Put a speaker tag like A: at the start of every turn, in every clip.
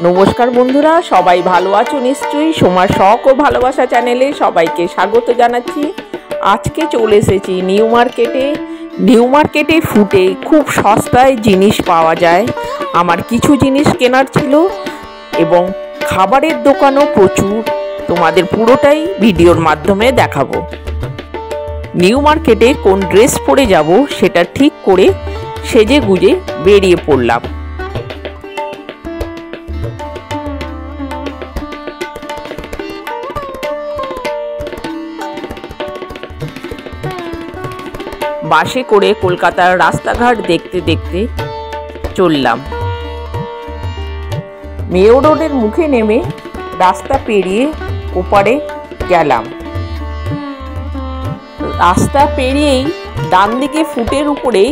A: নমস্কার বন্ধুরা, সবাই ভালো আছো নিশ্চয়ই। সোমার শখ ও ভালোবাসা চ্যানেলে সবাইকে স্বাগত জানাচ্ছি। আজকে চলে এসেছি নিউ মার্কেটে ফুটে খুব সস্তায় জিনিস পাওয়া যায়। আমার কিছু জিনিস কেনার ছিল এবং খাবারের দোকানও প্রচুর। তোমাদের পুরোটাই ভিডিওর মাধ্যমে দেখাবো। নিউ মার্কেটে কোন ড্রেস পরে যাব সেটা ঠিক করে সেজে গুজে বেরিয়ে পড়লাম। বাসে করে কলকাতার রাস্তাঘাট দেখতে দেখতে চললাম। মেয়ো রোডের মুখে নেমে রাস্তা পেরিয়ে ওপারে গেলাম। রাস্তা পেরিয়েই ডান দিকে ফুটের উপরে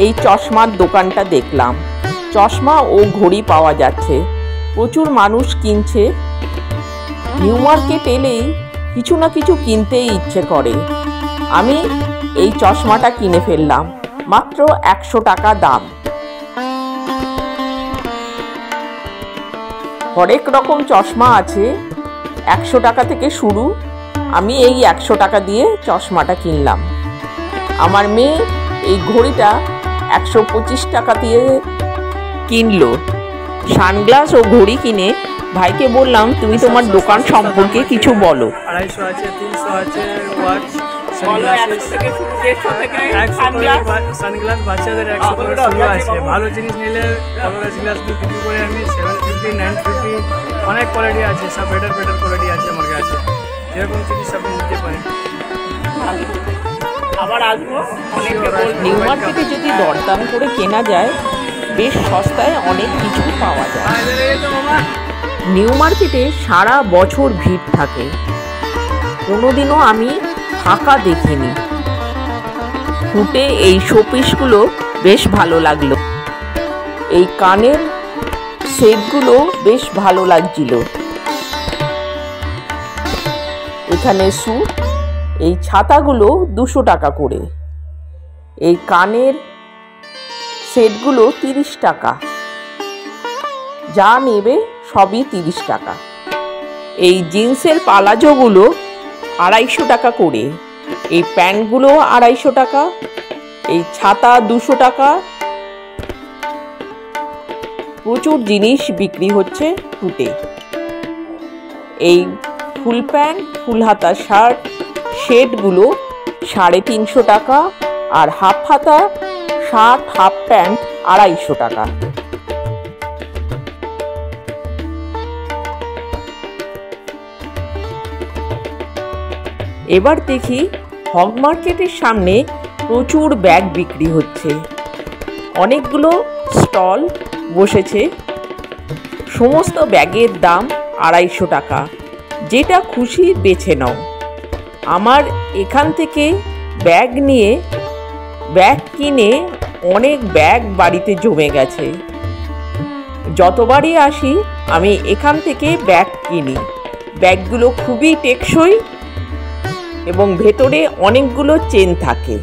A: এই চশমার দোকানটা দেখলাম। চশমা ও ঘড়ি পাওয়া যাচ্ছে, প্রচুর মানুষ কিনছে। নিউ মার্কেট এলেই কিছু না কিছু কিনতেই ইচ্ছে করে। আমি এই চশমাটা কিনে ফেললাম, মাত্র 100 টাকা দাম। হরেক রকম চশমা আছে, 100 টাকা থেকে শুরু। আমি এই 100 টাকা দিয়ে চশমাটা কিনলাম। আমার মেয়ে এই ঘড়িটা 125 টাকা দিয়ে কিনলো। সানগ্লাস ও ঘড়ি কিনে ভাইকে বললাম, তুমি তোমার দোকান সম্পর্কে কিছু বলো।
B: 250 আছে, 300 আছে, ওয়াচ, সানগ্লাস বাচ্চাদের 100 করে শুরু আছে। ভালো জিনিস নিলে গ্লাস বিক্রি করে আমি 750, 950 অনেক কোয়ালিটি আছে, সব বেটার কোয়ালিটি আছে আমার কাছে। যেরকম জিনিস আপনি নিতে পারেন।
A: আবার আসবো। নিউ মার্কেটে যদি দরদাম করে কেনা যায় বেশ সস্তায় অনেক কিছু পাওয়া যায়। নিউ মার্কেটে সারা বছর ভিড় থাকে, কোনোদিনও আমি ফাঁকা দেখিনি। ফুটে এই শোপিসগুলো বেশ ভালো লাগলো। এই কানের সেটগুলো বেশ ভালো লাগছিল। এখানে স্যুট, এই ছাতাগুলো 200 টাকা করে। এই কানের সেটগুলো 30 টাকা। যা নেবে সবই 30 টাকা। এই জিন্সের পালাজোগুলো 250 টাকা করে। এই প্যান্টগুলো 250 টাকা। এই ছাতা 200 টাকা। প্রচুর জিনিস বিক্রি হচ্ছে ফুটে। এই ফুল প্যান্ট, ফুল হাতা শার্ট সেটগুলো 350 টাকা। আর হাফ হাতা শার্ট, হাফ প্যান্ট 250 টাকা। এবার দেখি হগ মার্কেটের সামনে প্রচুর ব্যাগ বিক্রি হচ্ছে। অনেকগুলো স্টল বসেছে। সমস্ত ব্যাগের দাম 250 টাকা। যেটা খুশি বেছে নাও। আমার এখান থেকে ব্যাগ কিনে অনেক ব্যাগ বাড়িতে জমে গেছে। যতবারই আসি আমি এখান থেকে ব্যাগ কিনি। ব্যাগগুলো খুবই টেকসই এবং ভেতরে অনেকগুলো চেন থাকে।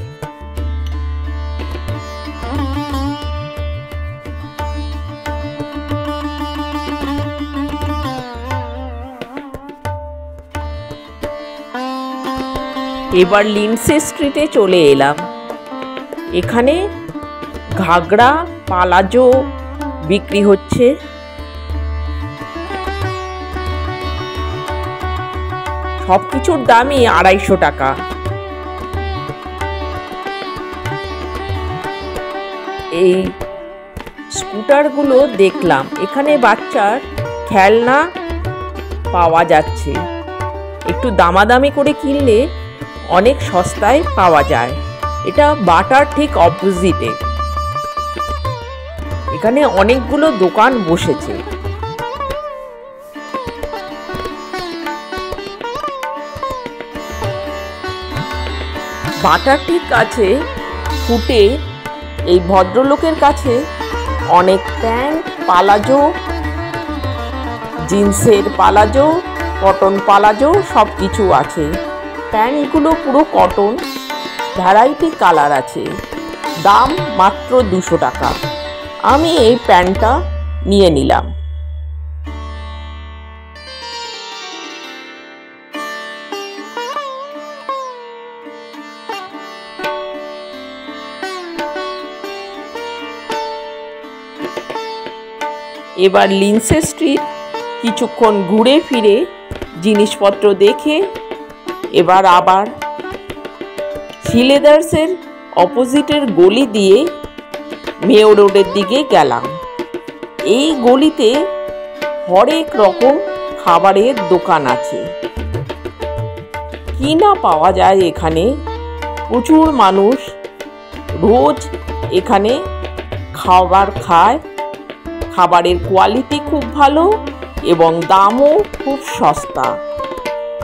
A: এবার লিন্ডসে স্ট্রিটে চলে এলাম। এখানে ঘাগরা, পালাজো বিক্রি হচ্ছে। সবকিছুর দামই 250 টাকা। এই স্কুটারগুলো দেখলাম। এখানে বাচ্চার খেলনা পাওয়া যাচ্ছে। একটু দামাদামি করে কিনলে অনেক সস্তায় পাওয়া যায়। এটা বাটার ঠিক অপোজিটে। এখানে অনেকগুলো দোকান বসেছে। বাটার ঠিক কাছে ফুটে এই ভদ্রলোকের কাছে অনেক প্যান্ট, পালাজো, জিন্সের পালাজো, কটন পালাজো সব কিছু আছে। প্যান্টগুলো পুরো কটন, ভ্যারাইটি কালার আছে। দাম মাত্র 200 টাকা। আমি এই প্যান্টটা নিয়ে নিলাম। এবার লিন্সে স্ট্রিট কিছুক্ষণ ঘুরে ফিরে জিনিসপত্র দেখে এবার আবার সিলেদার্সের অপোজিটের গলি দিয়ে মেয়ো রোডের দিকে গেলাম। এই গলিতে হরেক রকম খাবারের দোকান আছে, কি না পাওয়া যায় এখানে। প্রচুর মানুষ রোজ এখানে খাবার খায়। খাবারের কোয়ালিটি খুব ভালো এবং দামও খুব সস্তা।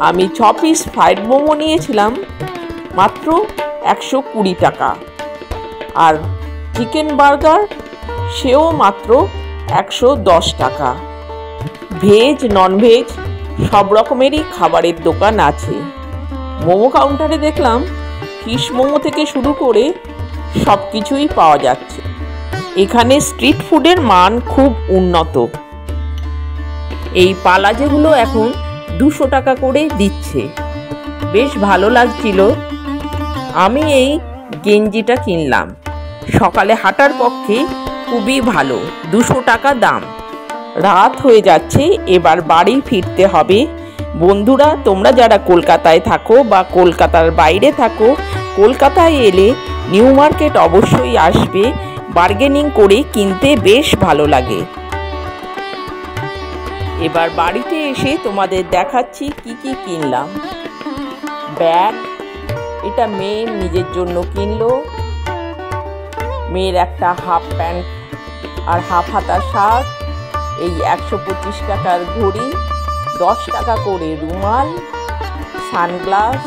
A: আমি 6 পিস ফ্রাইড মোমো নিয়েছিলাম মাত্র 120 টাকা, আর চিকেন বার্গার সেও মাত্র 110 টাকা। ভেজ ননভেজ সব রকমেরই খাবারের দোকান আছে। মোমো কাউন্টারে দেখলাম ফিশ মোমো থেকে শুরু করে সব কিছুই পাওয়া যাচ্ছে। এখানে স্ট্রিট ফুডের মান খুব উন্নত। এই পালা যেগুলো এখন 200 টাকা করে দিচ্ছে, বেশ ভালো লাগছিল। আমি এই গেঞ্জিটা কিনলাম, সকালে হাঁটার পক্ষে খুবই ভালো, 200 টাকা দাম। রাত হয়ে যাচ্ছে, এবার বাড়ি ফিরতে হবে। বন্ধুরা, তোমরা যারা কলকাতায় থাকো বা কলকাতার বাইরে থাকো, কলকাতায় এলে নিউ মার্কেট অবশ্যই আসবে। বার্গেনিং করে কিনতে বেশ ভালো লাগে। এবার বাড়িতে এসে তোমাদের দেখাচ্ছি কি কি কিনলাম। ব্যাগ, এটা মেয়ের নিজের জন্য কিনলো। মেয়ের একটা হাফ প্যান্ট আর হাফ হাতা শার্ট, এই 125 টাকার ঘড়ি, 10 টাকা করে রুমাল, সানগ্লাস,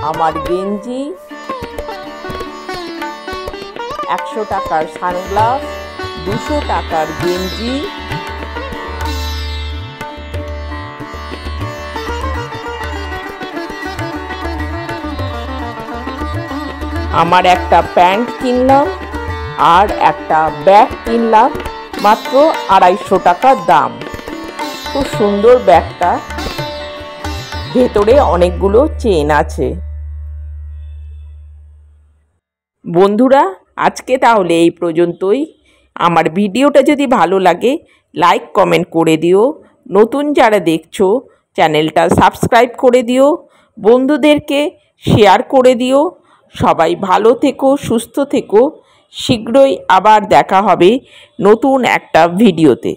A: আমার গেঞ্জি, 100 টাকার সানগ্লাস, 200 টাকার গেঞ্জি, আমার একটা প্যান্ট কিনলাম আর একটা ব্যাগ কিনলাম, মাত্র 250 টাকা দাম। খুব সুন্দর ব্যাগটা, ভেতরে অনেকগুলো চেন আছে। বন্ধুরা, আজকে তাহলে এই পর্যন্তই। আমার ভিডিওটা যদি ভালো লাগে লাইক কমেন্ট করে দিও। নতুন যারা দেখছো চ্যানেলটা সাবস্ক্রাইব করে দিও, বন্ধুদেরকে শেয়ার করে দিও। সবাই ভালো থেকো, সুস্থ থেকো। শীঘ্রই আবার দেখা হবে নতুন একটা ভিডিওতে।